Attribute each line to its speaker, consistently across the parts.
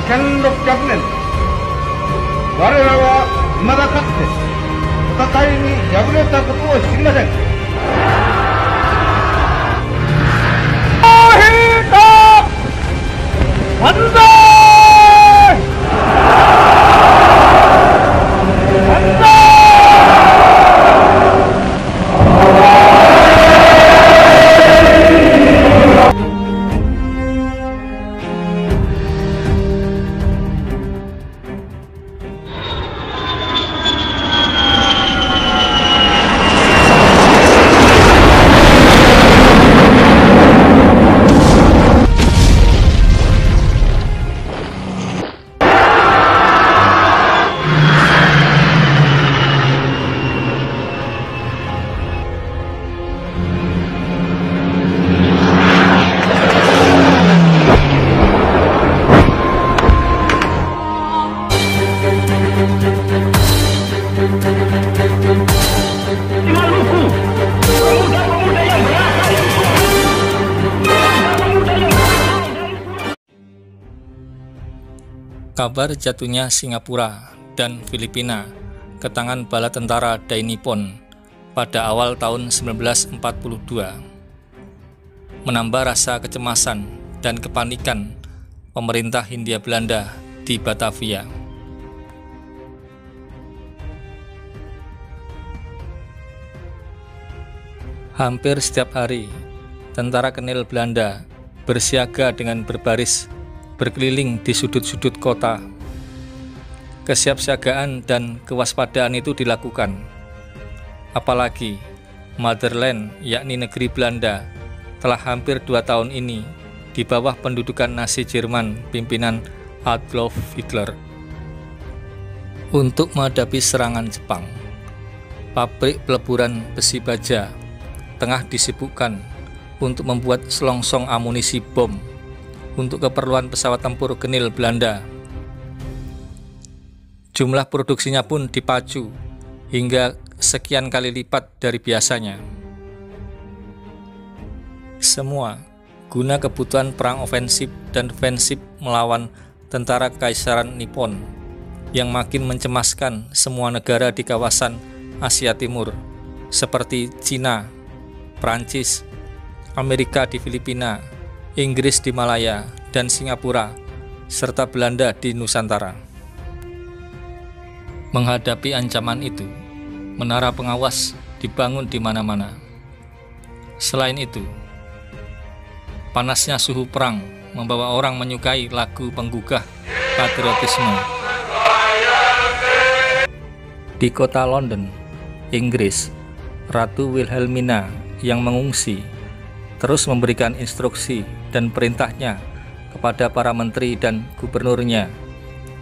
Speaker 1: 1600年、我らは未だかつて戦いに敗れたことを知りません。万歳！万歳！Kabar
Speaker 2: jatuhnya Singapura dan Filipina ke tangan bala tentara Dai Nippon pada awal tahun 1942 menambah rasa kecemasan dan kepanikan pemerintah Hindia Belanda di Batavia. Hampir setiap hari, tentara kenil Belanda bersiaga dengan berbaris berkeliling di sudut-sudut kota. Kesiapsiagaan dan kewaspadaan itu dilakukan. Apalagi Motherland, yakni negeri Belanda, telah hampir 2 tahun ini di bawah pendudukan Nazi Jerman pimpinan Adolf Hitler. Untuk menghadapi serangan Jepang, pabrik peleburan besi baja tengah disibukkan untuk membuat selongsong amunisi bom untuk keperluan pesawat tempur kenil Belanda. Jumlah produksinya pun dipacu hingga sekian kali lipat dari biasanya. Semua guna kebutuhan perang ofensif dan defensif melawan tentara Kekaisaran Nippon yang makin mencemaskan semua negara di kawasan Asia Timur seperti Cina, Prancis, Amerika di Filipina, Inggris di Malaya, dan Singapura, serta Belanda di Nusantara. Menghadapi ancaman itu, menara pengawas dibangun di mana-mana. Selain itu, panasnya suhu perang membawa orang menyukai lagu penggugah patriotisme. Di kota London, Inggris, Ratu Wilhelmina yang mengungsi terus memberikan instruksi dan perintahnya kepada para menteri dan gubernurnya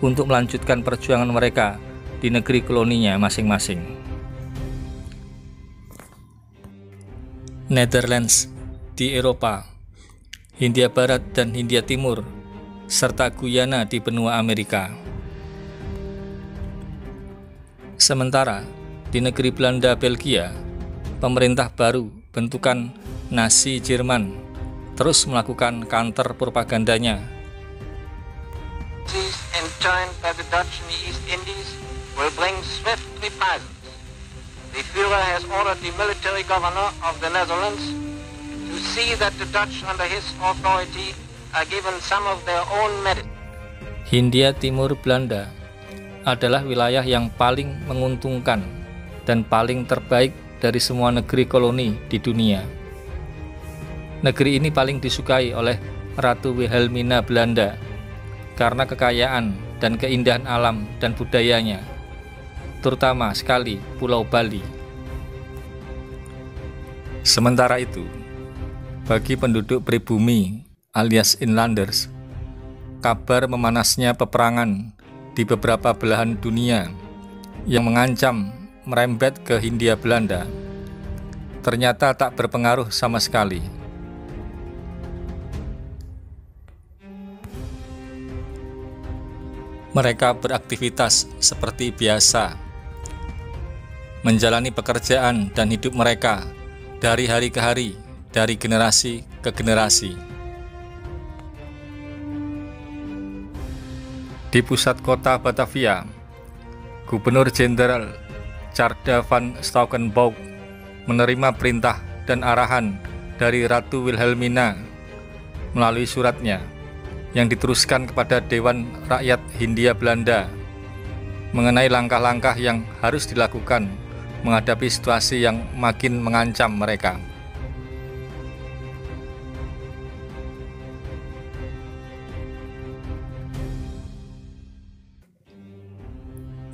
Speaker 2: untuk melanjutkan perjuangan mereka di negeri koloninya masing-masing. Netherlands di Eropa, Hindia Barat dan Hindia Timur, serta Guyana di benua Amerika. Sementara di negeri Belanda Belgia, pemerintah baru bentukan Nazi Jerman terus melakukan counter propagandanya.
Speaker 3: Enjoined by the Dutch in the East Indies will bring swift reprisals. The Führer has ordered the military governor of the Netherlands to see that the Dutch under his authority are given some of their own medicine.
Speaker 2: Hindia Timur Belanda adalah wilayah yang paling menguntungkan dan paling terbaik dari semua negeri koloni di dunia. Negeri ini paling disukai oleh Ratu Wilhelmina Belanda karena kekayaan dan keindahan alam dan budayanya, terutama sekali Pulau Bali. Sementara itu, bagi penduduk pribumi alias inlanders, kabar memanasnya peperangan di beberapa belahan dunia yang mengancam merembet ke Hindia Belanda ternyata tak berpengaruh sama sekali. Mereka beraktivitas seperti biasa, menjalani pekerjaan dan hidup mereka dari hari ke hari, dari generasi ke generasi. Di pusat kota Batavia, Gubernur Jenderal Tjarda van Staukenboog menerima perintah dan arahan dari Ratu Wilhelmina melalui suratnya yang diteruskan kepada Dewan Rakyat Hindia Belanda mengenai langkah-langkah yang harus dilakukan menghadapi situasi yang makin mengancam mereka.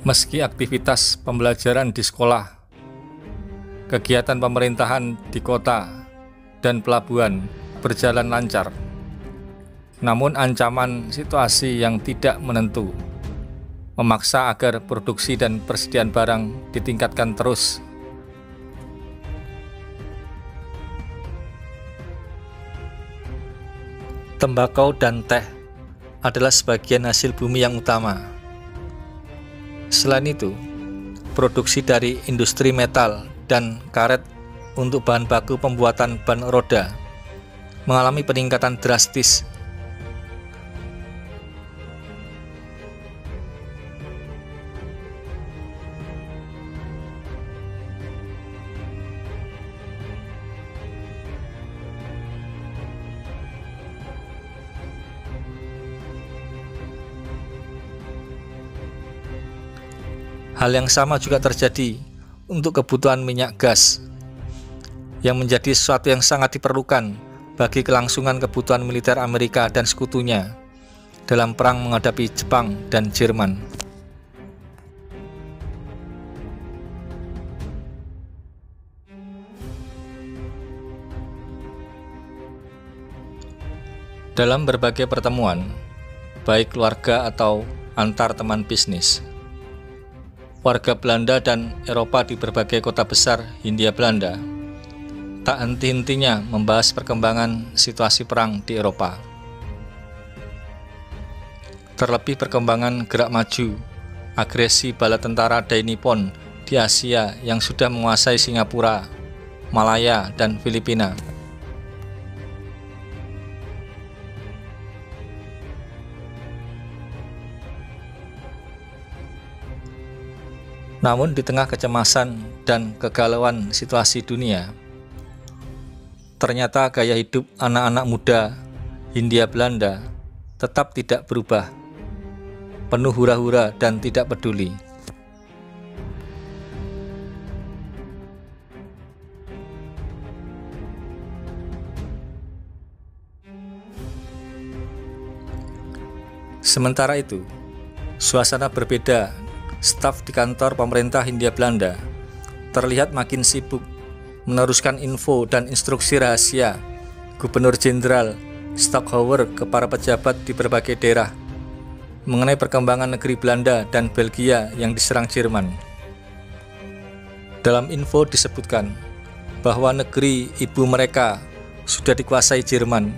Speaker 2: Meski aktivitas pembelajaran di sekolah, kegiatan pemerintahan di kota dan pelabuhan berjalan lancar, namun ancaman situasi yang tidak menentu memaksa agar produksi dan persediaan barang ditingkatkan terus. Tembakau dan teh adalah sebagian hasil bumi yang utama. Selain itu, produksi dari industri metal dan karet untuk bahan baku pembuatan ban roda mengalami peningkatan drastis. Hal yang sama juga terjadi untuk kebutuhan minyak gas, yang menjadi sesuatu yang sangat diperlukan bagi kelangsungan kebutuhan militer Amerika dan sekutunya dalam perang menghadapi Jepang dan Jerman. Dalam berbagai pertemuan, baik keluarga atau antar teman bisnis, warga Belanda dan Eropa di berbagai kota besar Hindia Belanda tak henti-hentinya membahas perkembangan situasi perang di Eropa. Terlebih perkembangan gerak maju, agresi bala tentara Dai Nippon di Asia yang sudah menguasai Singapura, Malaya, dan Filipina. Namun di tengah kecemasan dan kegalauan situasi dunia, ternyata gaya hidup anak-anak muda Hindia Belanda tetap tidak berubah, penuh hura-hura dan tidak peduli. Sementara itu, suasana berbeda. Staf di kantor pemerintah Hindia Belanda terlihat makin sibuk meneruskan info dan instruksi rahasia Gubernur Jenderal Stockhauer ke para pejabat di berbagai daerah mengenai perkembangan negeri Belanda dan Belgia yang diserang Jerman. Dalam info disebutkan bahwa negeri ibu mereka sudah dikuasai Jerman.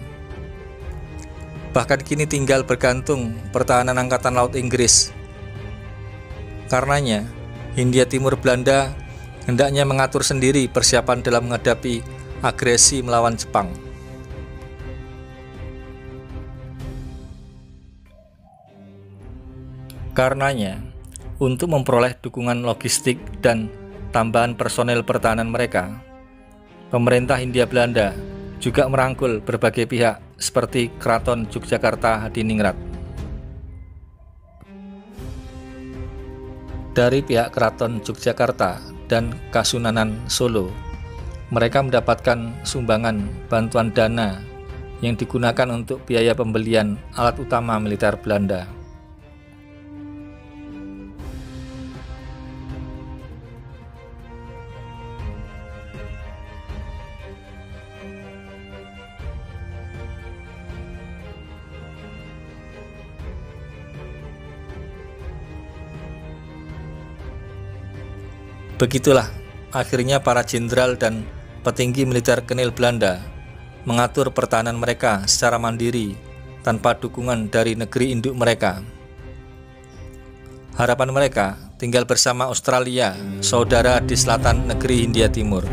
Speaker 2: Bahkan kini tinggal bergantung pertahanan Angkatan Laut Inggris. Karenanya, Hindia Timur Belanda hendaknya mengatur sendiri persiapan dalam menghadapi agresi melawan Jepang. Karenanya, untuk memperoleh dukungan logistik dan tambahan personel pertahanan mereka, pemerintah Hindia Belanda juga merangkul berbagai pihak seperti Keraton Yogyakarta Hadiningrat. Dari pihak Keraton Yogyakarta dan Kasunanan Solo, mereka mendapatkan sumbangan bantuan dana yang digunakan untuk biaya pembelian alat utama militer Belanda. Begitulah akhirnya para jenderal dan petinggi militer Kenil Belanda mengatur pertahanan mereka secara mandiri tanpa dukungan dari negeri induk mereka. Harapan mereka tinggal bersama Australia, saudara di selatan negeri Hindia Timur.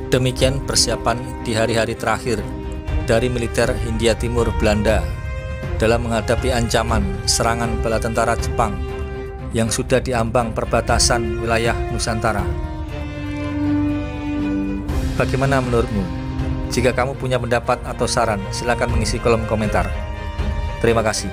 Speaker 2: Demikian persiapan di hari-hari terakhir dari militer Hindia Timur Belanda dalam menghadapi ancaman serangan bala tentara Jepang yang sudah diambang perbatasan wilayah Nusantara. Bagaimana menurutmu? Jika kamu punya pendapat atau saran, silakan mengisi kolom komentar. Terima kasih.